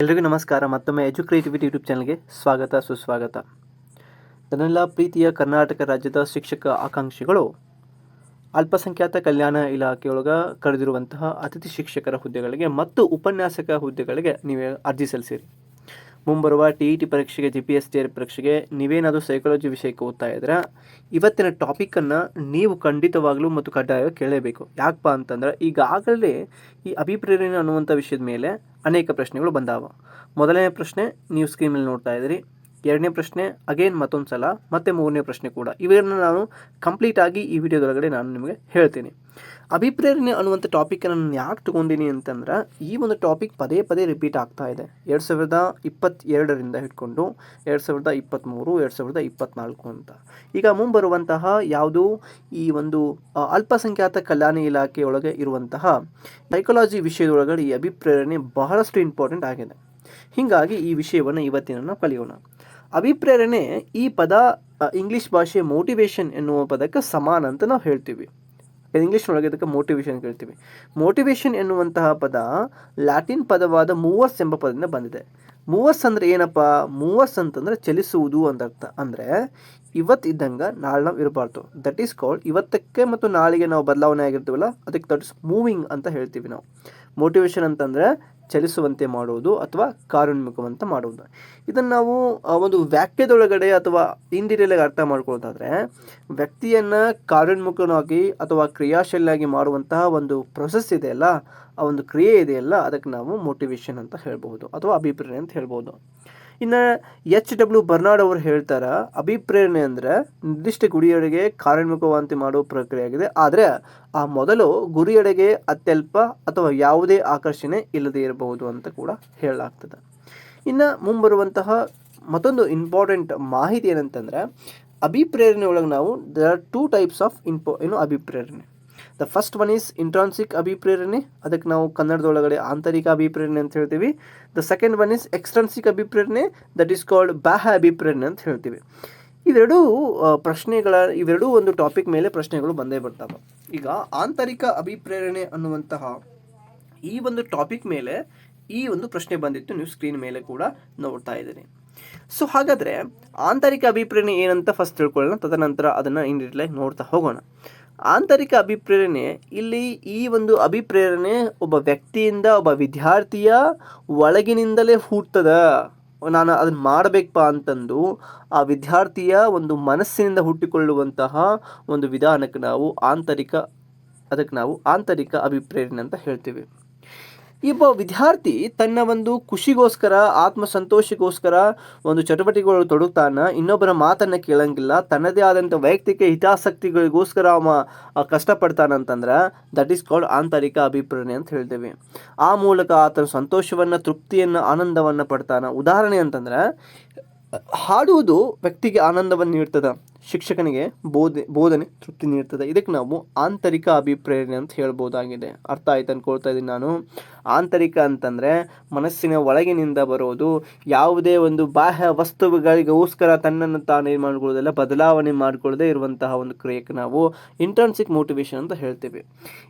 ಎಲ್ರಿಗೂ ನಮಸ್ಕಾರ. ಮತ್ತೊಮ್ಮೆ ಎಜುಕ್ರಿಯೇಟಿವಿಟಿ ಯೂಟ್ಯೂಬ್ ಚಾನಲ್ಗೆ ಸ್ವಾಗತ ಸುಸ್ವಾಗತ. ನನ್ನೆಲ್ಲ ಪ್ರೀತಿಯ ಕರ್ನಾಟಕ ರಾಜ್ಯದ ಶಿಕ್ಷಕ ಆಕಾಂಕ್ಷಿಗಳು ಅಲ್ಪಸಂಖ್ಯಾತ ಕಲ್ಯಾಣ ಇಲಾಖೆಯೊಳಗೆ ಕರೆದಿರುವಂತಹ ಅತಿಥಿ ಶಿಕ್ಷಕರ ಹುದ್ದೆಗಳಿಗೆ ಮತ್ತು ಉಪನ್ಯಾಸಕ ಹುದ್ದೆಗಳಿಗೆ ನೀವೇ ಅರ್ಜಿ ಸಲ್ಲಿಸಿರಿ. ಮುಂಬರುವ TET ಪರೀಕ್ಷೆಗೆ, GPSTR ಪರೀಕ್ಷೆಗೆ ನೀವೇನಾದರೂ ಸೈಕಾಲಜಿ ವಿಷಯಕ್ಕೆ ಓದ್ತಾ ಇದ್ರೆ ಇವತ್ತಿನ ಟಾಪಿಕನ್ನು ನೀವು ಖಂಡಿತವಾಗಲೂ ಮತ್ತು ಕಡ್ಡಾಯವಾಗಿ ಕೇಳಲೇಬೇಕು. ಯಾಕಪ್ಪ ಅಂತಂದ್ರೆ ಈಗಾಗಲೇ ಈ ಅಭಿಪ್ರೇರಣೆ ಅನ್ನುವಂಥ ವಿಷಯದ ಮೇಲೆ ಅನೇಕ ಪ್ರಶ್ನೆಗಳು ಬಂದಾವ. ಮೊದಲನೇ ಪ್ರಶ್ನೆ ನೀವು ಸ್ಕ್ರೀನ್ ಮೇಲೆ ನೋಡ್ತಾ ಇದ್ದೀರಿ. ಎರಡನೇ ಪ್ರಶ್ನೆ ಅಗೇನ್ ಮತ್ತೊಂದು ಸಲ, ಮತ್ತು ಮೂರನೇ ಪ್ರಶ್ನೆ ಕೂಡ. ಇವೆಲ್ಲ ನಾನು ಕಂಪ್ಲೀಟಾಗಿ ಈ ವಿಡಿಯೋದೊಳಗಡೆ ನಾನು ನಿಮಗೆ ಹೇಳ್ತೀನಿ. ಅಭಿಪ್ರೇರಣೆ ಅನ್ನುವಂಥ ಟಾಪಿಕನ್ನು ನಾನು ಯಾಕೆ ತೊಗೊಂಡಿನಿ ಅಂತಂದ್ರೆ ಈ ಒಂದು ಟಾಪಿಕ್ ಪದೇ ಪದೇ ರಿಪೀಟ್ ಆಗ್ತಾ ಇದೆ. 2022ರಿಂದ ಹಿಡ್ಕೊಂಡು 2023, 2024 ಅಂತ. ಈಗ ಮುಂಬರುವಂತಹ ಯಾವುದು ಈ ಒಂದು ಅಲ್ಪಸಂಖ್ಯಾತ ಕಲ್ಯಾಣ ಇಲಾಖೆಯೊಳಗೆ ಇರುವಂತಹ ಸೈಕಾಲಜಿ ವಿಷಯದೊಳಗಡೆ ಈ ಅಭಿಪ್ರೇರಣೆ ಬಹಳಷ್ಟು ಇಂಪಾರ್ಟೆಂಟ್ ಆಗಿದೆ. ಹೀಗಾಗಿ ಈ ವಿಷಯವನ್ನು ಇವತ್ತಿನ ನಾವು ಕಲಿಯೋಣ. ಅಭಿಪ್ರೇರಣೆ ಈ ಪದ ಇಂಗ್ಲೀಷ್ ಭಾಷೆ ಮೋಟಿವೇಶನ್ ಎನ್ನುವ ಪದಕ್ಕೆ ಸಮಾನ ಅಂತ ನಾವು ಹೇಳ್ತೀವಿ. ಇಂಗ್ಲೀಷ್ನೊಳಗೆ ಇದಕ್ಕೆ ಮೋಟಿವೇಶನ್ ಹೇಳ್ತೀವಿ. ಮೋಟಿವೇಶನ್ ಎನ್ನುವಂತಹ ಪದ ಲ್ಯಾಟಿನ್ ಪದವಾದ ಮೂವರ್ಸ್ ಎಂಬ ಪದದಿಂದ ಬಂದಿದೆ. ಮೂವರ್ಸ್ ಅಂದರೆ ಏನಪ್ಪ? ಮೂವರ್ಸ್ ಅಂತಂದರೆ ಚಲಿಸುವುದು ಅಂತ ಅರ್ಥ. ಅಂದರೆ ಇವತ್ತಿದ್ದಂಗೆ ನಾಳೆ ನಾವು ಇರಬಾರ್ದು. ದಟ್ ಈಸ್ ಕಾಲ್ಡ್ ಇವತ್ತಕ್ಕೆ ಮತ್ತು ನಾಳೆಗೆ ನಾವು ಬದಲಾವಣೆ ಆಗಿರ್ತೀವಲ್ಲ, ಅದಕ್ಕೆ ದಟ್ ಇಸ್ ಮೂವಿಂಗ್ ಅಂತ ಹೇಳ್ತೀವಿ ನಾವು. ಮೋಟಿವೇಶನ್ ಅಂತಂದರೆ ಚಲಿಸುವಂತೆ ಮಾಡುವುದು ಅಥವಾ ಕಾರ್ಯೋನ್ಮುಖವಂತ ಮಾಡುವುದು. ಇದನ್ನು ನಾವು ಒಂದು ವಾಕ್ಯದೊಳಗಡೆ ಅಥವಾ ಇಂಡಿರಿಯಲಾಗಿ ಅರ್ಥ ಮಾಡ್ಕೊಳ್ಳೋದಾದರೆ ವ್ಯಕ್ತಿಯನ್ನು ಕಾರ್ಯೋನ್ಮುಖನಾಗಿ ಅಥವಾ ಕ್ರಿಯಾಶೀಲಾಗಿ ಮಾಡುವಂತಹ ಒಂದು ಪ್ರೊಸೆಸ್ ಇದೆಯಲ್ಲ, ಆ ಒಂದು ಕ್ರಿಯೆ ಇದೆಯಲ್ಲ, ಅದಕ್ಕೆ ನಾವು ಮೋಟಿವೇಶನ್ ಅಂತ ಹೇಳ್ಬೋದು ಅಥವಾ ಅಭಿಪ್ರೇರಣೆ ಅಂತ ಹೇಳ್ಬೋದು. ಇನ್ನು H.W. ಬರ್ನಾರ್ಡ್ ಅವರು ಹೇಳ್ತಾರೆ, ಅಭಿಪ್ರೇರಣೆ ಅಂದರೆ ನಿರ್ದಿಷ್ಟ ಗುರಿಯೆಡೆಗೆ ಕಾರ್ಯೋನ್ಮುಖವಂತೆ ಮಾಡುವ ಪ್ರಕ್ರಿಯೆ ಆಗಿದೆ. ಆದರೆ ಆ ಮೊದಲು ಗುರಿಯೆಡೆಗೆ ಅತ್ಯಲ್ಪ ಅಥವಾ ಯಾವುದೇ ಆಕರ್ಷಣೆ ಇಲ್ಲದೇ ಇರಬಹುದು ಅಂತ ಕೂಡ ಹೇಳಲಾಗ್ತದೆ. ಇನ್ನು ಮುಂಬರುವಂತಹ ಮತ್ತೊಂದು ಇಂಪಾರ್ಟೆಂಟ್ ಮಾಹಿತಿ ಏನಂತಂದರೆ ಅಭಿಪ್ರೇರಣೆ ಒಳಗೆ ನಾವು ದೇರ್ ಆರ್ 2 ಟೈಪ್ಸ್ ಆಫ್ ಅಭಿಪ್ರೇರಣೆ. The first one is intrinsic ಅಭಿಪ್ರೇರಣೆ, ಅದಕ್ಕೆ ನಾವು ಕನ್ನಡದೊಳಗಡೆ ಆಂತರಿಕ ಅಭಿಪ್ರೇರಣೆ ಅಂತ ಹೇಳ್ತೀವಿ. The second one is extrinsic ಅಭಿಪ್ರೇರಣೆ, ದಟ್ ಈಸ್ ಕಾಲ್ಡ್ ಬಾಹ್ಯ ಅಭಿಪ್ರೇರಣೆ ಅಂತ ಹೇಳ್ತೀವಿ. ಇವೆರಡೂ ಒಂದು ಟಾಪಿಕ್ ಮೇಲೆ ಪ್ರಶ್ನೆಗಳು ಬಂದೇ ಬರ್ತಾವೆ. ಈಗ ಆಂತರಿಕ ಅಭಿಪ್ರೇರಣೆ ಅನ್ನುವಂತಹ ಈ ಒಂದು ಟಾಪಿಕ್ ಮೇಲೆ ಈ ಒಂದು ಪ್ರಶ್ನೆ ಬಂದಿತ್ತು, ನೀವು ಸ್ಕ್ರೀನ್ ಮೇಲೆ ಕೂಡ ನೋಡ್ತಾ ಇದ್ದೀರಿ. ಸೊ ಹಾಗಾದರೆ ಆಂತರಿಕ ಅಭಿಪ್ರೇರಣೆ ಏನಂತ ಫಸ್ಟ್ ತಿಳ್ಕೊಳ್ಳೋಣ, ತದನಂತರ ಅದನ್ನು ಇಂಡಿಟೇಲಾಗಿ ನೋಡ್ತಾ ಹೋಗೋಣ. ಆಂತರಿಕ ಅಭಿಪ್ರೇರಣೆ, ಇಲ್ಲಿ ಈ ಒಂದು ಅಭಿಪ್ರೇರಣೆ ಒಬ್ಬ ವ್ಯಕ್ತಿಯಿಂದ, ಒಬ್ಬ ವಿದ್ಯಾರ್ಥಿಯ ಒಳಗಿನಿಂದಲೇ ಹುಟ್ಟದ. ನಾನು ಅದನ್ನು ಮಾಡಬೇಕಪ್ಪ ಅಂತಂದು ಆ ವಿದ್ಯಾರ್ಥಿಯ ಒಂದು ಮನಸ್ಸಿನಿಂದ ಹುಟ್ಟಿಕೊಳ್ಳುವಂತಹ ಒಂದು ವಿಧಾನಕ್ಕೆ ನಾವು ಆಂತರಿಕ ಅಭಿಪ್ರೇರಣೆ ಅಂತ ಹೇಳ್ತೀವಿ. ಒಬ್ಬ ವಿದ್ಯಾರ್ಥಿ ತನ್ನ ಒಂದು ಖುಷಿಗೋಸ್ಕರ, ಆತ್ಮಸಂತೋಷಕ್ಕೋಸ್ಕರ ಒಂದು ಚಟುವಟಿಕೆಗಳು ತೊಡಗುತ್ತಾನೆ, ಇನ್ನೊಬ್ಬರ ಮಾತನ್ನು ಕೇಳಂಗಿಲ್ಲ, ತನ್ನದೇ ಆದಂಥ ವೈಯಕ್ತಿಕ ಹಿತಾಸಕ್ತಿಗಳಿಗೋಸ್ಕರ ಅವ ಕಷ್ಟಪಡ್ತಾನಂತಂದ್ರೆ ದಟ್ ಈಸ್ ಕಾಲ್ಡ್ ಆಂತರಿಕ ಅಭಿಪ್ರೇರಣೆ ಅಂತ ಹೇಳ್ತೇವೆ. ಆ ಮೂಲಕ ಆತನ ಸಂತೋಷವನ್ನು, ತೃಪ್ತಿಯನ್ನು, ಆನಂದವನ್ನು ಪಡ್ತಾನೆ. ಉದಾಹರಣೆ ಅಂತಂದ್ರೆ ಹಾಡುವುದು ವ್ಯಕ್ತಿಗೆ ಆನಂದವನ್ನು ನೀಡ್ತದೆ, ಶಿಕ್ಷಕನಿಗೆ ಬೋಧನೆ ತೃಪ್ತಿ ನೀಡ್ತದೆ. ಇದಕ್ಕೆ ನಾವು ಆಂತರಿಕ ಅಭಿಪ್ರೇರಣೆ ಅಂತ ಹೇಳ್ಬೋದಾಗಿದೆ. ಅರ್ಥ ಆಯ್ತು ಅನ್ಕೊಳ್ತಾ ಇದ್ದೀನಿ ನಾನು. ಆಂತರಿಕ ಅಂತಂದರೆ ಮನಸ್ಸಿನ ಒಳಗಿನಿಂದ ಬರೋದು, ಯಾವುದೇ ಒಂದು ಬಾಹ್ಯ ವಸ್ತುಗಳಿಗೋಸ್ಕರ ತನ್ನನ್ನು ತಾನು ಏನು ಮಾಡ್ಕೊಳ್ಳೋದಿಲ್ಲ, ಬದಲಾವಣೆ ಮಾಡ್ಕೊಳ್ಳದೆ ಇರುವಂತಹ ಒಂದು ಕ್ರಿಯೆಗೆ ನಾವು ಇಂಟ್ರಾನ್ಸಿಕ್ ಮೋಟಿವೇಶನ್ ಅಂತ ಹೇಳ್ತೀವಿ.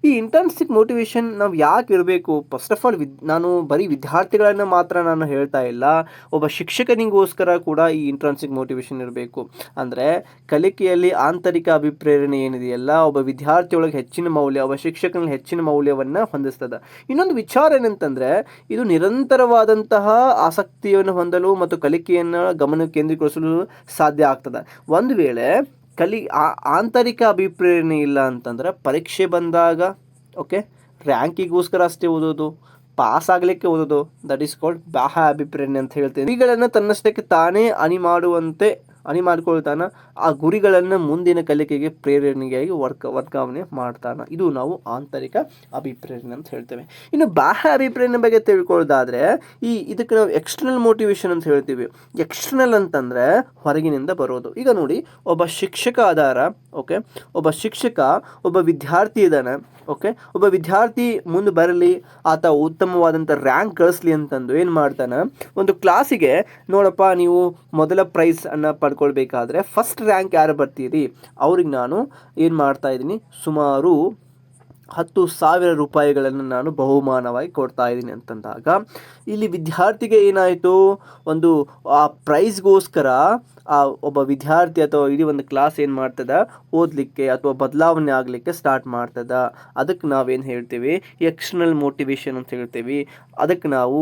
ಈ ಇಂಟ್ರಾನ್ಸಿಕ್ ಮೋಟಿವೇಶನ್ ನಾವು ಯಾಕೆ ಇರಬೇಕು? ಫಸ್ಟ್ ಆಫ್ ಆಲ್ ನಾನು ಬರೀ ವಿದ್ಯಾರ್ಥಿಗಳನ್ನು ಮಾತ್ರ ನಾನು ಹೇಳ್ತಾ ಇಲ್ಲ, ಒಬ್ಬ ಶಿಕ್ಷಕನಿಗೋಸ್ಕರ ಕೂಡ ಈ ಇಂಟ್ರಾನ್ಸಿಕ್ ಮೋಟಿವೇಶನ್ ಇರಬೇಕು. ಅಂದರೆ ಕಲಿಕೆಯಲ್ಲಿ ಆಂತರಿಕ ಅಭಿಪ್ರೇರಣೆ ಏನಿದೆಯಲ್ಲ, ಒಬ್ಬ ವಿದ್ಯಾರ್ಥಿಯೊಳಗೆ ಹೆಚ್ಚಿನ ಮೌಲ್ಯ, ಒಬ್ಬ ಶಿಕ್ಷಕನಲ್ಲಿ ಹೆಚ್ಚಿನ ಮೌಲ್ಯವನ್ನು ಹೊಂದಿಸ್ತದೆ. ಇನ್ನೊಂದು ವಿಚಾರ ಏನಂತಂದರೆ ಇದು ನಿರಂತರವಾದಂತಹ ಆಸಕ್ತಿಯನ್ನು ಹೊಂದಲು ಮತ್ತು ಕಲಿಕೆಯನ್ನು ಗಮನ ಕೇಂದ್ರೀಕರಿಸಲು ಸಾಧ್ಯ ಆಗ್ತದೆ. ಒಂದು ವೇಳೆ ಆಂತರಿಕ ಅಭಿಪ್ರೇರಣೆ ಇಲ್ಲ ಅಂತಂದರೆ ಪರೀಕ್ಷೆ ಬಂದಾಗ ರ್ಯಾಂಕಿಗೋಸ್ಕರ ಅಷ್ಟೇ ಓದೋದು, ಪಾಸ್ ಆಗಲಿಕ್ಕೆ ಓದೋದು, ದಟ್ ಈಸ್ ಕಾಲ್ಡ್ ಬಾಹ್ಯ ಅಭಿಪ್ರೇರಣೆ ಅಂತ ಹೇಳ್ತೇವೆ. ಗುರಿಗಳನ್ನು ತನ್ನಷ್ಟಕ್ಕೆ ತಾನೇ ಅಣಿ ಮಾಡಿಕೊಳ್ತಾನೆ, ಆ ಗುರಿಗಳನ್ನು ಮುಂದಿನ ಕಲಿಕೆಗೆ ಪ್ರೇರಣೆಯಾಗಿ ವರ್ಗಾವಣೆ ಮಾಡ್ತಾನೆ. ಇದು ನಾವು ಆಂತರಿಕ ಅಭಿಪ್ರೇರಣೆ ಅಂತ ಹೇಳ್ತೇವೆ. ಇನ್ನು ಬಾಹ್ಯ ಅಭಿಪ್ರೇರಣೆ ಬಗ್ಗೆ ತಿಳ್ಕೊಳ್ಳೋದಾದರೆ ಇದಕ್ಕೆ ನಾವು ಎಕ್ಸ್ಟರ್ನಲ್ ಮೋಟಿವೇಶನ್ ಅಂತ ಹೇಳ್ತೀವಿ. ಎಕ್ಸ್ಟರ್ನಲ್ ಅಂತಂದರೆ ಹೊರಗಿನಿಂದ ಬರೋದು. ಈಗ ನೋಡಿ, ಒಬ್ಬ ಶಿಕ್ಷಕ ಒಬ್ಬ ವಿದ್ಯಾರ್ಥಿ ಇದ್ದಾನೆ. ಒಬ್ಬ ವಿದ್ಯಾರ್ಥಿ ಮುಂದೆ ಬರಲಿ, ಆತ ಉತ್ತಮವಾದಂಥ ರ್ಯಾಂಕ್ ಗಳಿಸ್ಲಿ ಅಂತಂದು ಏನು ಮಾಡ್ತಾನೆ, ಒಂದು ಕ್ಲಾಸಿಗೆ ನೋಡಪ್ಪ ನೀವು ಮೊದಲ ಪ್ರೈಸ್ ಅನ್ನು ಪಡ್ಕೊಳ್ಬೇಕಾದ್ರೆ ಫಸ್ಟ್ ರ್ಯಾಂಕ್ ಯಾರು ಬರ್ತೀರಿ ಅವ್ರಿಗೆ ನಾನು ಏನು ಮಾಡ್ತಾ ಇದ್ದೀನಿ, ಸುಮಾರು 10,000 ರೂಪಾಯಿಗಳನ್ನು ನಾನು ಬಹುಮಾನವಾಗಿ ಕೊಡ್ತಾ ಇದ್ದೀನಿ ಅಂತಂದಾಗ ಇಲ್ಲಿ ವಿದ್ಯಾರ್ಥಿಗೆ ಏನಾಯಿತು, ಒಂದು ಆ ಪ್ರೈಸ್ಗೋಸ್ಕರ ಆ ಒಬ್ಬ ವಿದ್ಯಾರ್ಥಿ ಅಥವಾ ಇಡೀ ಒಂದು ಕ್ಲಾಸ್ ಏನು ಮಾಡ್ತದ, ಓದಲಿಕ್ಕೆ ಅಥವಾ ಬದಲಾವಣೆ ಆಗಲಿಕ್ಕೆ ಸ್ಟಾರ್ಟ್ ಮಾಡ್ತದ. ಅದಕ್ಕೆ ನಾವೇನು ಹೇಳ್ತೀವಿ, ಎಕ್ಸ್ಟರ್ನಲ್ ಮೋಟಿವೇಶನ್ ಅಂತ ಹೇಳ್ತೀವಿ. ಅದಕ್ಕೆ ನಾವು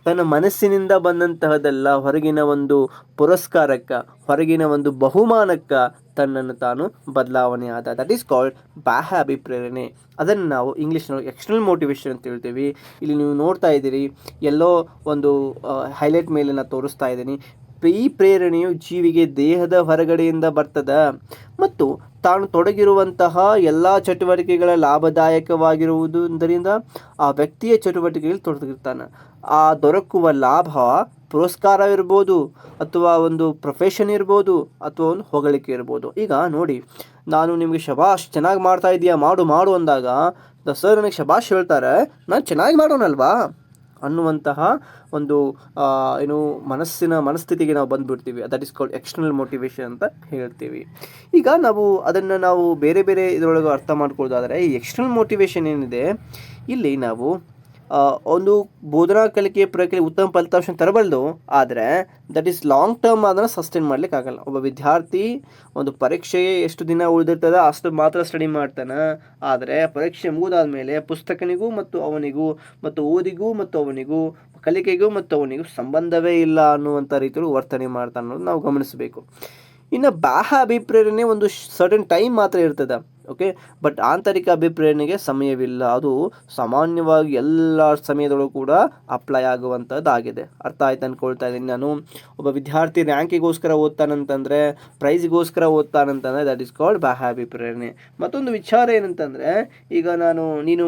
ತನ್ನ ಮನಸ್ಸಿನಿಂದ ಬಂದಂತಹದೆಲ್ಲ ಹೊರಗಿನ ಒಂದು ಪುರಸ್ಕಾರಕ್ಕೆ, ಹೊರಗಿನ ಒಂದು ಬಹುಮಾನಕ್ಕೆ ತನ್ನನ್ನು ತಾನು ಬದಲಾವಣೆ ಆದ, ದಟ್ ಈಸ್ ಕಾಲ್ಡ್ ಬಾಹ್ಯ ಅಭಿಪ್ರೇರಣೆ. ಅದನ್ನು ನಾವು ಇಂಗ್ಲೀಷ್ನಲ್ಲಿ ಎಕ್ಸ್ಟರ್ನಲ್ ಮೋಟಿವೇಶನ್ ಅಂತ ಹೇಳ್ತೀವಿ. ಇಲ್ಲಿ ನೀವು ನೋಡ್ತಾ ಇದ್ದೀರಿ, ಎಲ್ಲೋ ಒಂದು ಹೈಲೈಟ್ ಮೇಲೆ ನಾನು ತೋರಿಸ್ತಾ ಇದ್ದೀನಿ. ಈ ಪ್ರೇರಣೆಯು ಜೀವಿಗೆ ದೇಹದ ಹೊರಗಡೆಯಿಂದ ಬರ್ತದೆ ಮತ್ತು ತಾನು ತೊಡಗಿರುವಂತಹ ಎಲ್ಲ ಚಟುವಟಿಕೆಗಳ ಲಾಭದಾಯಕವಾಗಿರುವುದರಿಂದ ಆ ವ್ಯಕ್ತಿಯ ಚಟುವಟಿಕೆಯಲ್ಲಿ ತೊಡಗಿರ್ತಾನೆ. ಆ ದೊರಕುವ ಲಾಭ ಪುರಸ್ಕಾರ ಇರ್ಬೋದು, ಅಥವಾ ಒಂದು ಪ್ರೊಫೆಷನ್ ಇರ್ಬೋದು, ಅಥವಾ ಒಂದು ಹೊಗಳಿಕೆ ಇರ್ಬೋದು. ಈಗ ನೋಡಿ, ನಾನು ನಿಮಗೆ ಶಬಾಷ್ ಚೆನ್ನಾಗಿ ಮಾಡ್ತಾ ಇದೀಯಾ, ಮಾಡು ಮಾಡು ಅಂದಾಗ ಸರ್ ನನಗೆ ಶಬಾಷ್ ಹೇಳ್ತಾರೆ, ನಾನು ಚೆನ್ನಾಗಿ ಮಾಡೋಣಲ್ವಾ ಅನ್ನುವಂತಹ ಒಂದು ಮನಸ್ಥಿತಿಗೆ ನಾವು ಬಂದುಬಿಡ್ತೀವಿ. That is called external motivation ಅಂತ ಹೇಳ್ತೀವಿ. ಈಗ ನಾವು ಬೇರೆ ಬೇರೆ ಇದರೊಳಗೆ ಅರ್ಥ ಮಾಡ್ಕೊಳ್ಳೋದಾದರೆ, ಈ ಎಕ್ಸ್ಟರ್ನಲ್ ಮೋಟಿವೇಶನ್ ಏನಿದೆ, ಇಲ್ಲಿ ನಾವು ಒಂದು ಬೋಧನಾ ಕಲಿಕೆ ಪ್ರಕ್ರಿಯೆ ಉತ್ತಮ ಫಲಿತಾಂಶ ತರಬಲ್ದು, ಆದರೆ ದಟ್ ಈಸ್ ಲಾಂಗ್ ಟರ್ಮ್ ಅದನ್ನು ಸಸ್ಟೈನ್ ಮಾಡ್ಲಿಕ್ಕೆ ಆಗಲ್ಲ. ಒಬ್ಬ ವಿದ್ಯಾರ್ಥಿ ಒಂದು ಪರೀಕ್ಷೆಗೆ ಎಷ್ಟು ದಿನ ಉಳಿದಿರ್ತದೆ ಅಷ್ಟು ಮಾತ್ರ ಸ್ಟಡಿ ಮಾಡ್ತಾನೆ, ಆದರೆ ಪರೀಕ್ಷೆ ಮುಗಿದಾದ್ಮೇಲೆ ಪುಸ್ತಕನಿಗೂ ಮತ್ತು ಅವನಿಗೂ ಮತ್ತು ಓದಿಗೂ ಮತ್ತು ಅವನಿಗೂ, ಕಲಿಕೆಗೂ ಮತ್ತು ಅವನಿಗೂ ಸಂಬಂಧವೇ ಇಲ್ಲ ಅನ್ನುವಂಥ ರೀತಿಯಲ್ಲಿ ವರ್ತನೆ ಮಾಡ್ತಾನೆ ಅನ್ನೋದು ನಾವು ಗಮನಿಸಬೇಕು. ಇನ್ನು ಬಾಹ್ಯ ಅಭಿಪ್ರೇರಣೆ ಒಂದು ಸರ್ಟನ್ ಟೈಮ್ ಮಾತ್ರ ಇರ್ತದೆ, ಓಕೆ. ಬಟ್ ಆಂತರಿಕ ಅಭಿಪ್ರೇರಣೆಗೆ ಸಮಯವಿಲ್ಲ. ಅದು ಸಾಮಾನ್ಯವಾಗಿ ಎಲ್ಲ ಸಮಯದಲ್ಲೂ ಕೂಡ ಅಪ್ಲೈ ಆಗುವಂಥದ್ದಾಗಿದೆ. ಅರ್ಥ ಆಯ್ತು ಅಂದ್ಕೊಳ್ತಾ ಇದ್ದೀನಿ ನಾನು. ಒಬ್ಬ ವಿದ್ಯಾರ್ಥಿ ರ್ಯಾಂಕಿಗೋಸ್ಕರ ಓದ್ತಾನಂತಂದರೆ, ಪ್ರೈಸ್ಗೋಸ್ಕರ ಓದ್ತಾನಂತಂದರೆ ದಟ್ ಈಸ್ ಕಾಲ್ಡ್ ಬಾಹ್ಯ ಅಭಿಪ್ರೇರಣೆ. ಮತ್ತೊಂದು ವಿಚಾರ ಏನಂತಂದರೆ, ಈಗ ನೀನು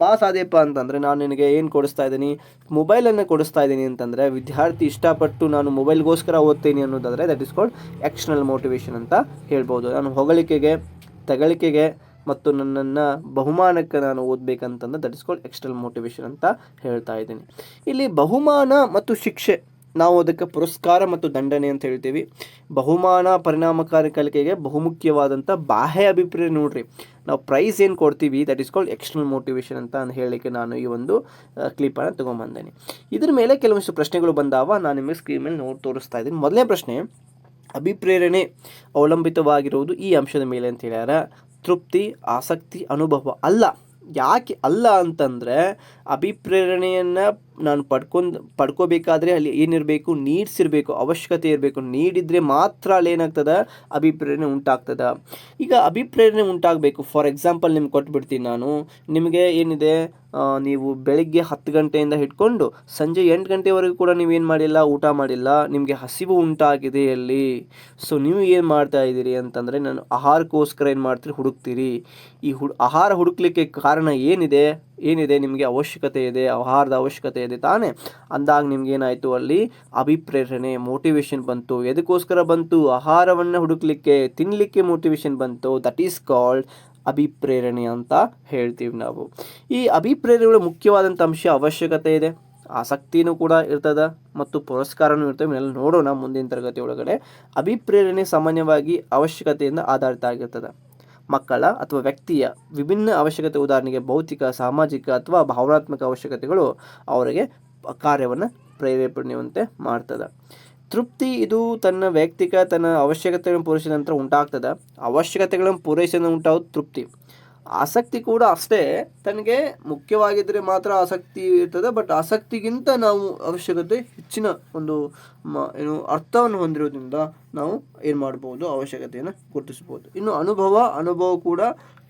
ಪಾಸ್ ಆದೇಪ್ಪ ಅಂತಂದರೆ ನಾನು ನಿನಗೆ ಏನು ಕೊಡಿಸ್ತಾ ಇದ್ದೀನಿ, ಮೊಬೈಲನ್ನು ಕೊಡಿಸ್ತಾ ಇದ್ದೀನಿ ಅಂತಂದರೆ, ವಿದ್ಯಾರ್ಥಿ ಇಷ್ಟಪಟ್ಟು ನಾನು ಮೊಬೈಲ್ಗೋಸ್ಕರ ಓದ್ತೀನಿ ಅನ್ನೋದಾದರೆ that is called external motivation ಅಂತ ಹೇಳ್ಬೋದು. ನಾನು ಹೊಗಳಿಕೆಗೆ, ತೆಗಳಿಕೆಗೆ ಮತ್ತು ನನ್ನನ್ನು ಬಹುಮಾನಕ್ಕೆ ನಾನು ಓದಬೇಕಂತಂದ್ರೆ that is called external motivation ಅಂತ ಹೇಳ್ತಾ ಇದ್ದೀನಿ. ಇಲ್ಲಿ ಬಹುಮಾನ ಮತ್ತು ಶಿಕ್ಷೆ, ನಾವು ಅದಕ್ಕೆ ಪುರಸ್ಕಾರ ಮತ್ತು ದಂಡನೆ ಅಂತ ಹೇಳ್ತೀವಿ. ಬಹುಮಾನ ಪರಿಣಾಮಕಾರಿ ಕಲಿಕೆಗೆ ಬಹುಮುಖ್ಯವಾದಂಥ ಬಾಹ್ಯ ಅಭಿಪ್ರಾಯ. ನೋಡ್ರಿ, ನಾವು ಪ್ರೈಸ್ ಏನು ಕೊಡ್ತೀವಿ that is called external motivation ಅಂತ ಹೇಳಲಿಕ್ಕೆ ನಾನು ಈ ಒಂದು ಕ್ಲಿಪ್ಪನ್ನು ತೊಗೊಂಬಂದೇನೆ. ಇದ್ರ ಮೇಲೆ ಕೆಲವೊಂದಿಷ್ಟು ಪ್ರಶ್ನೆಗಳು ಬಂದಾವ, ನಾನು ನಿಮಗೆ ಸ್ಕ್ರೀನ್ ಮೇಲೆ ತೋರಿಸ್ತಾ ಇದ್ದೀನಿ. ಮೊದಲನೇ ಪ್ರಶ್ನೆ, ಅಭಿಪ್ರೇರಣೆ ಅವಲಂಬಿತವಾಗಿರುವುದು ಈ ಅಂಶದ ಮೇಲೆ ಅಂತ ಹೇಳ್ಯಾರ. ತೃಪ್ತಿ, ಆಸಕ್ತಿ, ಅನುಭವ ಅಲ್ಲ. ಯಾಕೆ ಅಲ್ಲ ಅಂತಂದರೆ, ಅಭಿಪ್ರೇರಣೆಯನ್ನು ನಾನು ಪಡ್ಕೋಬೇಕಾದ್ರೆ ಅಲ್ಲಿ ಏನಿರಬೇಕು, ನೀಡ್ಸ್ ಇರಬೇಕು, ಅವಶ್ಯಕತೆ ಇರಬೇಕು. ನೀಡಿದರೆ ಮಾತ್ರ ಅಲ್ಲಿ ಏನಾಗ್ತದೆ, ಅಭಿಪ್ರೇರಣೆ ಉಂಟಾಗ್ತದೆ. ಈಗ ಅಭಿಪ್ರೇರಣೆ ಉಂಟಾಗಬೇಕು. ಫಾರ್ ಎಕ್ಸಾಂಪಲ್ ನಿಮ್ಗೆ ಕೊಟ್ಬಿಡ್ತೀನಿ ನಾನು. ನಿಮಗೆ ಏನಿದೆ, ನೀವು ಬೆಳಗ್ಗೆ 10 ಗಂಟೆಯಿಂದ ಹಿಡ್ಕೊಂಡು ಸಂಜೆ 8 ಗಂಟೆವರೆಗೂ ಕೂಡ ನೀವೇನು ಮಾಡಿಲ್ಲ, ಊಟ ಮಾಡಿಲ್ಲ, ನಿಮಗೆ ಹಸಿವು ಉಂಟಾಗಿದೆ ಅಲ್ಲಿ. ಸೊ ನೀವು ಏನು ಮಾಡ್ತಾ ಇದ್ದೀರಿ ಅಂತಂದರೆ, ನಾನು ಆಹಾರಕ್ಕೋಸ್ಕರ ಏನು ಮಾಡ್ತೀರಿ, ಹುಡುಕ್ತೀರಿ. ಈ ಆಹಾರ ಹುಡುಕ್ಲಿಕ್ಕೆ ಕಾರಣ ಏನಿದೆ, ನಿಮಗೆ ಅವಶ್ಯಕತೆ ಇದೆ, ಆಹಾರದ ಅವಶ್ಯಕತೆ ಇದೆ ತಾನೇ. ಅಂದಾಗ ನಿಮ್ಗೇನಾಯಿತು, ಅಲ್ಲಿ ಅಭಿಪ್ರೇರಣೆ, ಮೋಟಿವೇಶನ್ ಬಂತು. ಎದಕ್ಕೋಸ್ಕರ ಬಂತು, ಆಹಾರವನ್ನು ಹುಡುಕ್ಲಿಕ್ಕೆ, ತಿನ್ನಲಿಕ್ಕೆ ಮೋಟಿವೇಶನ್ ಬಂತು. ದಟ್ ಈಸ್ ಕಾಲ್ಡ್ ಅಭಿಪ್ರೇರಣೆ ಅಂತ ಹೇಳ್ತೀವಿ ನಾವು. ಈ ಅಭಿಪ್ರೇರಣೆಗಳ ಮುಖ್ಯವಾದಂಥ ಅಂಶ ಅವಶ್ಯಕತೆ ಇದೆ, ಆಸಕ್ತಿನೂ ಕೂಡ ಇರ್ತದೆ ಮತ್ತು ಪುರಸ್ಕಾರನೂ ಇರ್ತವೆ. ಎಲ್ಲ ನೋಡೋಣ ಮುಂದಿನ ತರಗತಿ ಒಳಗಡೆ. ಅಭಿಪ್ರೇರಣೆ ಸಾಮಾನ್ಯವಾಗಿ ಅವಶ್ಯಕತೆಯಿಂದ ಆಧಾರಿತ ಆಗಿರ್ತದೆ. ಮಕ್ಕಳ ಅಥವಾ ವ್ಯಕ್ತಿಯ ವಿಭಿನ್ನ ಅವಶ್ಯಕತೆ, ಉದಾಹರಣೆಗೆ ಭೌತಿಕ, ಸಾಮಾಜಿಕ ಅಥವಾ ಭಾವನಾತ್ಮಕ ಅವಶ್ಯಕತೆಗಳು ಅವರಿಗೆ ಕಾರ್ಯವನ್ನು ಪ್ರೇರೇಪಣೆಯುವಂತೆ ಮಾಡ್ತದೆ. ತೃಪ್ತಿ, ಇದು ತನ್ನ ತನ್ನ ಅವಶ್ಯಕತೆಗಳನ್ನು ಪೂರೈಸಿದ ನಂತರ ಉಂಟಾಗ್ತದೆ. ಅವಶ್ಯಕತೆಗಳನ್ನು ಪೂರೈಸಿದ ಉಂಟಾಗೋದು ತೃಪ್ತಿ. ಆಸಕ್ತಿ ಕೂಡ ಅಷ್ಟೇ, ತನಗೆ ಮುಖ್ಯವಾಗಿದ್ದರೆ ಮಾತ್ರ ಆಸಕ್ತಿ ಇರ್ತದೆ. ಬಟ್ ಆಸಕ್ತಿಗಿಂತ ನಾವು ಅವಶ್ಯಕತೆ ಹೆಚ್ಚಿನ ಒಂದು ಅರ್ಥವನ್ನು ಹೊಂದಿರೋದ್ರಿಂದ ನಾವು ಏನು ಮಾಡ್ಬೋದು, ಅವಶ್ಯಕತೆಯನ್ನು ಗುರುತಿಸ್ಬೋದು. ಇನ್ನು ಅನುಭವ ಕೂಡ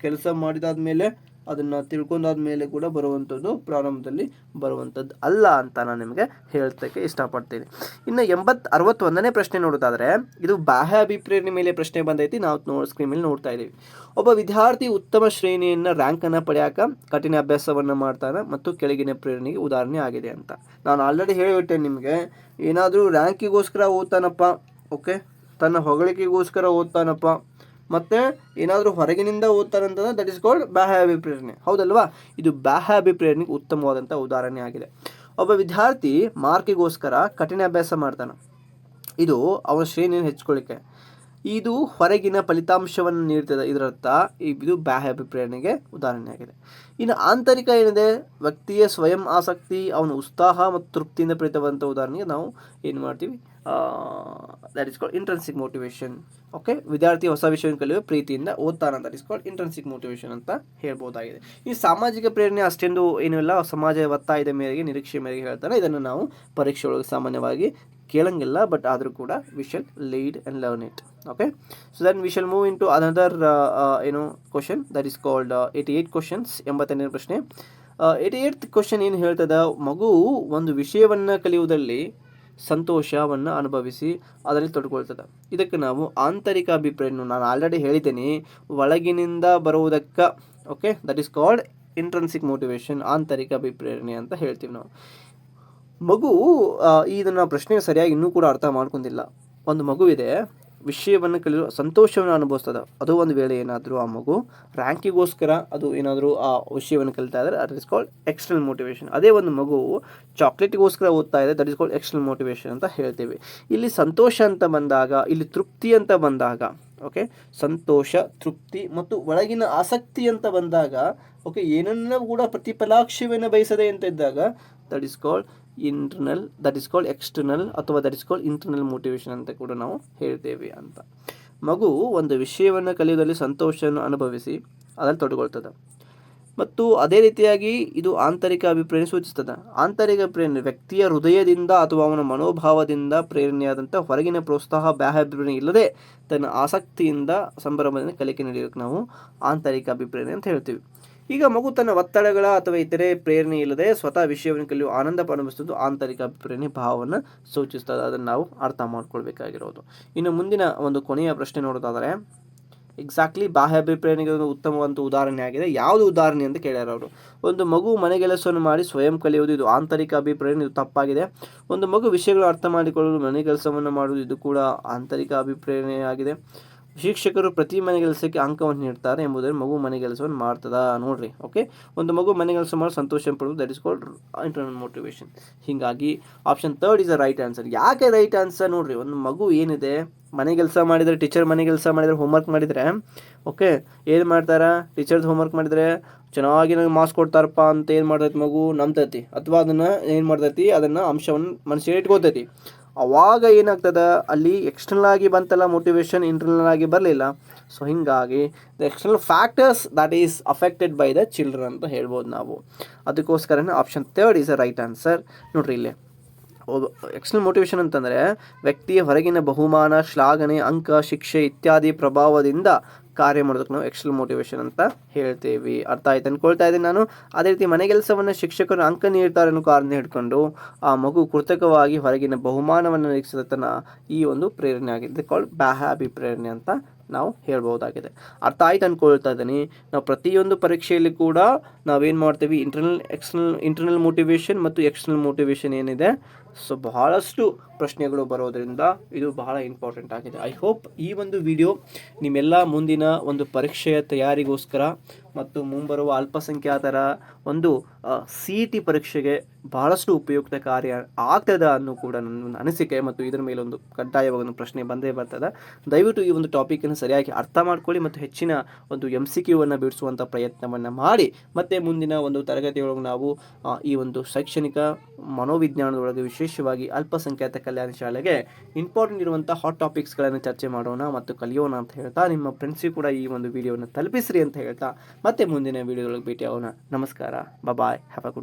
ಕೆಲಸ ಮಾಡಿದಾದ ಮೇಲೆ, ಅದನ್ನು ತಿಳ್ಕೊಂಡಾದ ಮೇಲೆ ಕೂಡ ಬರುವಂಥದ್ದು, ಪ್ರಾರಂಭದಲ್ಲಿ ಬರುವಂಥದ್ದು ಅಲ್ಲ ಅಂತ ನಾನು ನಿಮಗೆ ಹೇಳೋಕ್ಕೆ ಇಷ್ಟಪಡ್ತೀನಿ. ಇನ್ನು 61ನೇ ಪ್ರಶ್ನೆ ನೋಡೋದಾದರೆ, ಇದು ಬಾಹ್ಯ ಅಭಿಪ್ರೇರಣೆ ಮೇಲೆ ಪ್ರಶ್ನೆ ಬಂದೈತಿ. ನಾವು ಸ್ಕ್ರೀನ್ ಮೇಲೆ ನೋಡ್ತಾ ಇದ್ದೀವಿ. ಒಬ್ಬ ವಿದ್ಯಾರ್ಥಿ ಉತ್ತಮ ಶ್ರೇಣಿಯನ್ನು, ರ್ಯಾಂಕನ್ನು ಪಡೆಯೋಕೆ ಕಠಿಣ ಅಭ್ಯಾಸವನ್ನು ಮಾಡ್ತಾನೆ ಮತ್ತು ಕೆಳಗಿನ ಪ್ರೇರಣೆಗೆ ಉದಾಹರಣೆ ಆಗಿದೆ ಅಂತ ನಾನು ಆಲ್ರೆಡಿ ಹೇಳಿಬಿಟ್ಟೆ ನಿಮಗೆ. ಏನಾದರೂ ರ್ಯಾಂಕಿಗೋಸ್ಕರ ಓದ್ತಾನಪ್ಪ, ಓಕೆ, ತನ್ನ ಹೊಗಳಿಕೆಗೋಸ್ಕರ ಓದ್ತಾನಪ್ಪ, ಮತ್ತು ಏನಾದರೂ ಹೊರಗಿನಿಂದ ಓದ್ತಾರಂತಂದ್ರೆ ದಟ್ ಈಸ್ ಕಾಲ್ಡ್ ಬಾಹ್ಯ ಅಭಿಪ್ರೇರಣೆ, ಹೌದಲ್ವಾ? ಇದು ಬಾಹ್ಯ ಅಭಿಪ್ರೇರಣೆಗೆ ಉತ್ತಮವಾದಂಥ ಉದಾಹರಣೆ ಆಗಿದೆ. ಒಬ್ಬ ವಿದ್ಯಾರ್ಥಿ ಮಾರ್ಕಿಗೋಸ್ಕರ ಕಠಿಣ ಅಭ್ಯಾಸ ಮಾಡ್ತಾನೆ, ಇದು ಅವನ ಶ್ರೇಣಿಯನ್ನು ಹೆಚ್ಚಿಕೊಳ್ಳಿಕ್ಕೆ. ಇದು ಹೊರಗಿನ ಫಲಿತಾಂಶವನ್ನು ನೀಡ್ತದೆ. ಇದರರ್ಥ ಇದು ಬಾಹ್ಯ ಅಭಿಪ್ರೇರಣೆಗೆ ಉದಾಹರಣೆಯಾಗಿದೆ. ಇನ್ನು ಆಂತರಿಕ ಏನಿದೆ, ವ್ಯಕ್ತಿಯ ಸ್ವಯಂ ಆಸಕ್ತಿ, ಅವನ ಉತ್ಸಾಹ ಮತ್ತು ತೃಪ್ತಿಯಿಂದ ಪ್ರೇರಿತವಾದಂಥ ಉದಾಹರಣೆಗೆ ನಾವು ಏನು ಮಾಡ್ತೀವಿ, that is called intrinsic motivation. Okay, ವಿದ್ಯಾರ್ಥಿ ಹೊಸ ವಿಷಯವನ್ನು ಕಲಿಯುವ ಪ್ರೀತಿಯಿಂದ ಓದ್ತಾನೆ, that is called intrinsic motivation ಅಂತ ಹೇಳ್ಬೋದಾಗಿದೆ. ಈ ಸಾಮಾಜಿಕ ಪ್ರೇರಣೆ ಅಷ್ಟೊಂದು ಏನಿಲ್ಲ, ಸಮಾಜ ಒತ್ತಾಯದ ಮೇರೆಗೆ, ನಿರೀಕ್ಷೆ ಮೇರೆಗೆ ಹೇಳ್ತಾರೆ. ಇದನ್ನು ನಾವು ಪರೀಕ್ಷೆ ಒಳಗೆ ಸಾಮಾನ್ಯವಾಗಿ ಕೇಳಂಗಿಲ್ಲ, ಬಟ್ ಆದರೂ ಕೂಡ we shall lead and learn it. Okay, so then we shall move into another question, that is called 88 questions. 88ನೇ ಪ್ರಶ್ನೆ. 88th ಕ್ವಶನ್ ಏನು ಹೇಳ್ತದ, ಮಗು ಒಂದು ವಿಷಯವನ್ನು ಕಲಿಯುವುದರಲ್ಲಿ ಸಂತೋಷವನ್ನು ಅನುಭವಿಸಿ ಅದರಲ್ಲಿ ತೊಡ್ಕೊಳ್ತದೆ. ಇದಕ್ಕೆ ನಾವು ಆಂತರಿಕ ಅಭಿಪ್ರೇರಣೆ, ನಾನು ಆಲ್ರೆಡಿ ಹೇಳಿದ್ದೀನಿ, ಒಳಗಿನಿಂದ ಬರುವುದಕ್ಕೆ. Okay, that is called intrinsic motivation, ಆಂತರಿಕ ಅಭಿಪ್ರೇರಣೆ ಅಂತ ಹೇಳ್ತೀವಿ ನಾವು. ಮಗು ಇದನ್ನು ಪ್ರಶ್ನೆ ಸರಿಯಾಗಿ ಇನ್ನೂ ಕೂಡ ಅರ್ಥ ಮಾಡ್ಕೊಂಡಿಲ್ಲ. ಒಂದು ಮಗುವಿದೆ, ವಿಷಯವನ್ನು ಕಲಿಯುವ ಸಂತೋಷವನ್ನು ಅನುಭವಿಸ್ತದೆ. ಅದು ಒಂದು ವೇಳೆ ಏನಾದರೂ ಆ ಮಗು ರ್ಯಾಂಕಿಗೋಸ್ಕರ ಅದು ಏನಾದರೂ ಆ ವಿಷಯವನ್ನು ಕಲಿತಾ ಇದ್ದರೆ that is called external motivation. ಅದೇ ಒಂದು ಮಗು ಚಾಕ್ಲೇಟಿಗೋಸ್ಕರ ಓದ್ತಾ ಇದೆ, that is called external motivation ಅಂತ ಹೇಳ್ತೀವಿ. ಇಲ್ಲಿ ಸಂತೋಷ ಅಂತ ಬಂದಾಗ, ಇಲ್ಲಿ ತೃಪ್ತಿ ಅಂತ ಬಂದಾಗ, ಓಕೆ, ಸಂತೋಷ, ತೃಪ್ತಿ ಮತ್ತು ಒಳಗಿನ ಆಸಕ್ತಿ ಅಂತ ಬಂದಾಗ, ಓಕೆ, ಏನನ್ನ ಕೂಡ ಪ್ರತಿಫಲಾಕ್ಷವನ್ನು ಬಯಸದೆ ಅಂತ ಇದ್ದಾಗ that is called internal, that is called external, ಅಥವಾ that is called internal motivation ಅಂತ ಕೂಡ ನಾವು ಹೇಳ್ತೇವೆ ಅಂತ. ಮಗು ಒಂದು ವಿಷಯವನ್ನು ಕಲಿಯುವುದರಲ್ಲಿ ಸಂತೋಷವನ್ನು ಅನುಭವಿಸಿ ಅದರಲ್ಲಿ ತೊಡಗೊಳ್ತದೆ. ಮತ್ತು ಅದೇ ರೀತಿಯಾಗಿ ಇದು ಆಂತರಿಕ ಅಭಿಪ್ರೇರಣೆ ಸೂಚಿಸ್ತದೆ. ಆಂತರಿಕ ಪ್ರೇರಣೆ ವ್ಯಕ್ತಿಯ ಹೃದಯದಿಂದ ಅಥವಾ ಅವನ ಮನೋಭಾವದಿಂದ ಪ್ರೇರಣೆಯಾದಂಥ ಹೊರಗಿನ ಪ್ರೋತ್ಸಾಹ, ಬಾಹ್ಯ ಅಭಿಪ್ರೇರಣೆ ಇಲ್ಲದೆ ತನ್ನ ಆಸಕ್ತಿಯಿಂದ ಸಂಭ್ರಮದಿಂದ ಕಲಿಕೆ ನಡೆಯೋಕ್ಕೆ ನಾವು ಆಂತರಿಕ ಅಭಿಪ್ರೇರಣೆ ಅಂತ ಹೇಳ್ತೀವಿ. ಈಗ ಮಗು ತನ್ನ ಒತ್ತಡಗಳ ಅಥವಾ ಇತರೆ ಪ್ರೇರಣೆ ಇಲ್ಲದೆ ಸ್ವತಃ ವಿಷಯವನ್ನು ಕಲಿಯುವ ಆನಂದ ಅನುಭವಿಸುವುದು ಆಂತರಿಕ ಅಭಿಪ್ರೇರಣೆ ಭಾವವನ್ನು ಸೂಚಿಸ್ತದೆ. ಅದನ್ನು ನಾವು ಅರ್ಥ ಮಾಡ್ಕೊಳ್ಬೇಕಾಗಿರೋದು. ಇನ್ನು ಮುಂದಿನ ಒಂದು ಕೊನೆಯ ಪ್ರಶ್ನೆ ನೋಡೋದಾದರೆ, ಎಕ್ಸಾಕ್ಟ್ಲಿ ಬಾಹ್ಯ ಅಭಿಪ್ರೇರಣೆಗೆ ಒಂದು ಉತ್ತಮವಾದ ಉದಾಹರಣೆ ಆಗಿದೆ. ಯಾವುದು ಉದಾಹರಣೆ ಅಂತ ಕೇಳ್ಯಾರ ಅವರು. ಒಂದು ಮಗು ಮನೆಗೆಲಸವನ್ನು ಮಾಡಿ ಸ್ವಯಂ ಕಲಿಯುವುದು, ಇದು ಆಂತರಿಕ ಅಭಿಪ್ರೇರಣೆ, ಇದು ತಪ್ಪಾಗಿದೆ. ಒಂದು ಮಗು ವಿಷಯಗಳು ಅರ್ಥ ಮಾಡಿಕೊಳ್ಳಲು ಮನೆ ಕೆಲಸವನ್ನು ಮಾಡುವುದು, ಇದು ಕೂಡ ಆಂತರಿಕ ಅಭಿಪ್ರೇರಣೆಯಾಗಿದೆ. ಶಿಕ್ಷಕರು ಪ್ರತಿ ಮನೆ ಕೆಲಸಕ್ಕೆ ಅಂಕವನ್ನು ನೀಡ್ತಾರೆ ಎಂಬುದನ್ನು ಮಗು ಮನೆ ಕೆಲಸವನ್ನು ಮಾಡ್ತದ ನೋಡ್ರಿ. ಓಕೆ, ಒಂದು ಮಗು ಮನೆ ಕೆಲಸ ಮಾಡಿ ಸಂತೋಷ ಪಡುವುದು, that is called internal motivation. ಹೀಗಾಗಿ option 3 is the right answer. ಯಾಕೆ ರೈಟ್ ಆನ್ಸರ್ ನೋಡ್ರಿ, ಒಂದು ಮಗು ಏನಿದೆ ಮನೆ ಕೆಲಸ ಮಾಡಿದರೆ, ಟೀಚರ್ ಮನೆ ಕೆಲಸ ಮಾಡಿದರೆ, ಹೋಮ್ವರ್ಕ್ ಮಾಡಿದರೆ, ಓಕೆ, ಏನು ಮಾಡ್ತಾರೆ, ಟೀಚರ್ದು ಹೋಮ್ವರ್ಕ್ ಮಾಡಿದರೆ ಚೆನ್ನಾಗಿ ನನಗೆ ಮಾರ್ಕ್ಸ್ ಕೊಡ್ತಾರಪ್ಪ ಅಂತ ಏನು ಮಾಡ್ತೈತಿ ಮಗು ನಂಬ್ತೈತಿ, ಅಥವಾ ಅದನ್ನು ಏನು ಮಾಡ್ತೈತಿ, ಅದನ್ನು ಅಂಶವನ್ನು ಮನಸ್ಸಿಗೆ ಇಟ್ಕೋತೈತಿ. ಅವಾಗ ಏನಾಗ್ತದೆ, ಅಲ್ಲಿ ಎಕ್ಸ್ಟರ್ನಲ್ ಆಗಿ ಬಂತಲ್ಲ ಮೋಟಿವೇಶನ್, ಇಂಟರ್ನಲ್ ಆಗಿ ಬರಲಿಲ್ಲ. ಸೊ ಹೀಗಾಗಿ the external factors that is affected by the children ಅಂತ ಹೇಳ್ಬೋದು ನಾವು. ಅದಕ್ಕೋಸ್ಕರನೇ option 3 is a right answer. ನೋಡ್ರಿ, ಇಲ್ಲಿ ಎಕ್ಸ್ಟರ್ನಲ್ ಮೋಟಿವೇಶನ್ ಅಂತಂದರೆ ವ್ಯಕ್ತಿಯ ಹೊರಗಿನ ಬಹುಮಾನ, ಶ್ಲಾಘನೆ, ಅಂಕ, ಶಿಕ್ಷೆ ಇತ್ಯಾದಿ ಪ್ರಭಾವದಿಂದ ಕಾರ್ಯ ಮಾಡೋದಕ್ಕೆ ನಾವು ಎಕ್ಸ್ಟರ್ನಲ್ ಮೋಟಿವೇಶನ್ ಅಂತ ಹೇಳ್ತೇವೆ. ಅರ್ಥ ಆಯ್ತು ಅಂದ್ಕೊಳ್ತಾ ಇದ್ದೀನಿ ನಾನು. ಅದೇ ರೀತಿ ಮನೆ ಕೆಲಸವನ್ನು ಶಿಕ್ಷಕರು ಅಂಕ ನೀಡ್ತಾರೆ ಅನ್ನೋ ಕಾರಣ ಹಿಡ್ಕೊಂಡು ಆ ಮಗು ಕೃತಕವಾಗಿ ಹೊರಗಿನ ಬಹುಮಾನವನ್ನು ನಿರೀಕ್ಷಿಸಿದ ತನ್ನ ಈ ಒಂದು ಪ್ರೇರಣೆ ಆಗಿದೆ, ಕಾಲ್ಡ್ ಬಾಹ್ಯ ಅಭಿಪ್ರೇರಣೆ ಅಂತ ನಾವು ಹೇಳ್ಬೋದಾಗಿದೆ. ಅರ್ಥ ಆಯ್ತು ಅಂದ್ಕೊಳ್ತಾ ಇದ್ದೀನಿ. ನಾವು ಪ್ರತಿಯೊಂದು ಪರೀಕ್ಷೆಯಲ್ಲಿ ಕೂಡ ನಾವೇನು ಮಾಡ್ತೀವಿ, ಇಂಟರ್ನಲ್ ಮೋಟಿವೇಶನ್ ಮತ್ತು ಎಕ್ಸ್ಟರ್ನಲ್ ಮೋಟಿವೇಶನ್ ಏನಿದೆ, ಸೊ ಬಹಳಷ್ಟು ಪ್ರಶ್ನೆಗಳು ಬರೋದರಿಂದ ಇದು ಬಹಳ ಇಂಪಾರ್ಟೆಂಟ್ ಆಗಿದೆ. ಐ ಹೋಪ್ ಈ ಒಂದು ವಿಡಿಯೋ ನಿಮ್ಮೆಲ್ಲ ಮುಂದಿನ ಒಂದು ಪರೀಕ್ಷೆಯ ತಯಾರಿಗೋಸ್ಕರ ಮತ್ತು ಮುಂಬರುವ ಅಲ್ಪಸಂಖ್ಯಾತರ ಒಂದು CET ಪರೀಕ್ಷೆಗೆ ಬಹಳಷ್ಟು ಉಪಯುಕ್ತಕಾರಿ ಆಗ್ತದೆ ಅನ್ನೋ ಕೂಡ ನನ್ನ ಅನಿಸಿಕೆ. ಮತ್ತು ಇದರ ಮೇಲೆ ಒಂದು ಕಡ್ಡಾಯವಾಗಿ ಒಂದು ಪ್ರಶ್ನೆ ಬಂದೇ ಬರ್ತದೆ. ದಯವಿಟ್ಟು ಈ ಒಂದು ಟಾಪಿಕನ್ನು ಸರಿಯಾಗಿ ಅರ್ಥ ಮಾಡ್ಕೊಳ್ಳಿ ಮತ್ತು ಹೆಚ್ಚಿನ ಒಂದು MCQವನ್ನು ಬಿಡಿಸುವಂಥ ಪ್ರಯತ್ನವನ್ನು ಮಾಡಿ. ಮತ್ತು ಮುಂದಿನ ಒಂದು ತರಗತಿಯೊಳಗೆ ನಾವು ಈ ಒಂದು ಶೈಕ್ಷಣಿಕ ಮನೋವಿಜ್ಞಾನದೊಳಗೆ ವಿಶೇಷವಾಗಿ ಅಲ್ಪಸಂಖ್ಯಾತ ಕಲ್ಯಾಣ ಶಾಲೆಗೆ ಇಂಪಾರ್ಟೆಂಟ್ ಇರುವಂಥ ಹಾಟ್ ಟಾಪಿಕ್ಸ್ಗಳನ್ನು ಚರ್ಚೆ ಮಾಡೋಣ ಮತ್ತು ಕಲಿಯೋಣ ಅಂತ ಹೇಳ್ತಾ, ನಿಮ್ಮ ಫ್ರೆಂಡ್ಸಿಗೂ ಕೂಡ ಈ ಒಂದು ವಿಡಿಯೋವನ್ನು ತಲುಪಿಸ್ರಿ ಅಂತ ಹೇಳ್ತಾ ಮತ್ತೆ ಮುಂದಿನ ವಿಡಿಯೋದೊಳಗೆ ಭೇಟಿ ಆಗೋಣ. ನಮಸ್ಕಾರ, ಬಾಯ್, ಹ್ಯಾವ್ ಅ ಗುಡ್